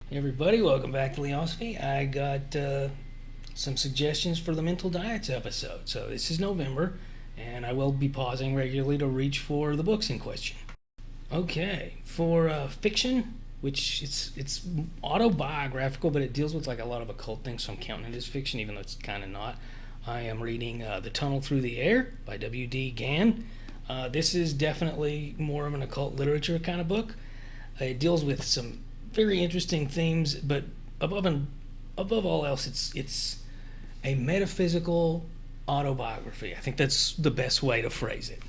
Hey everybody, welcome back to Leosophy. I got some suggestions for the mental diets episode. So this is November, and I will be pausing regularly to reach for the books in question. Okay, for fiction, which it's autobiographical, but it deals with like a lot of occult things, so I'm counting it as fiction, even though it's kind of not. I am reading The Tunnel Through the Air by W.D. Gann. This is definitely more of an occult literature kind of book. It deals with some very interesting themes, but above all else, it's a metaphysical autobiography. I think that's the best way to phrase it.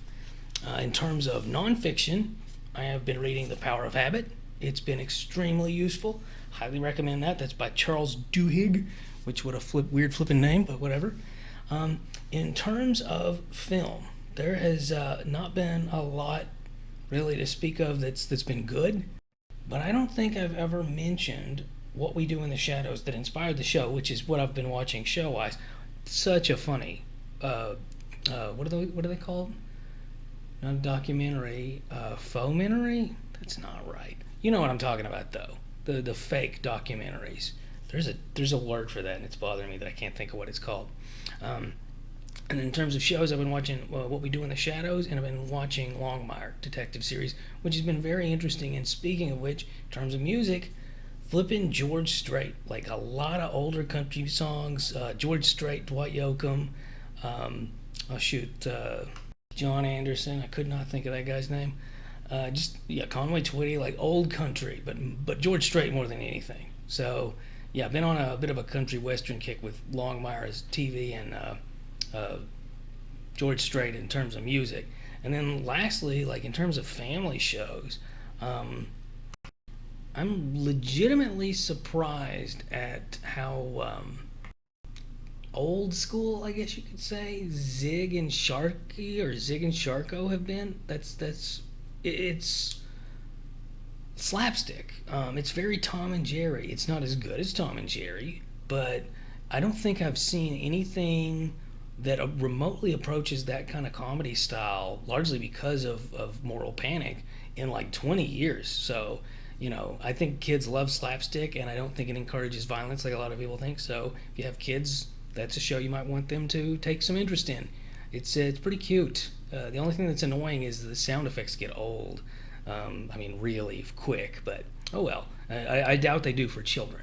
In terms of nonfiction, I have been reading The Power of Habit. It's been extremely useful. Highly recommend that. That's by Charles Duhigg, which would a weird flipping name, but whatever. In terms of film, there has not been a lot really to speak of that's been good. But I don't think I've ever mentioned What We Do in the Shadows that inspired the show, which is what I've been watching show wise. Such a funny, what are they called? Not a documentary, fomentary. That's not right. You know what I'm talking about though. The fake documentaries. There's a word for that, and it's bothering me that I can't think of what it's called. Um, and in terms of shows, I've been watching What We Do in the Shadows, and I've been watching Longmire Detective Series, which has been very interesting. And speaking of which, in terms of music, flipping George Strait, like a lot of older country songs. George Strait, Dwight Yoakam, oh shoot, John Anderson. I could not think of that guy's name. Just yeah, Conway Twitty, like old country, but George Strait more than anything. So yeah, I've been on a bit of a country western kick with Longmire's TV and uh, George Strait in terms of music. And then lastly, like in terms of family shows, um, I'm legitimately surprised at how old school, I guess you could say, Zig and Sharky or Zig and Sharko have been. It's slapstick. It's very Tom and Jerry. It's not as good as Tom and Jerry, but I don't think I've seen anything that remotely approaches that kind of comedy style, largely because of Moral Panic, in like 20 years. So, I think kids love slapstick, and I don't think it encourages violence like a lot of people think. So, if you have kids, that's a show you might want them to take some interest in. It's pretty cute. The only thing that's annoying is the sound effects get old. I mean, really quick, but oh well. I doubt they do for children.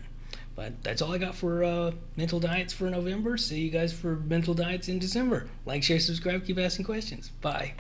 But that's all I got for mental diets for November. See you guys for mental diets in December. Like, share, subscribe, keep asking questions. Bye.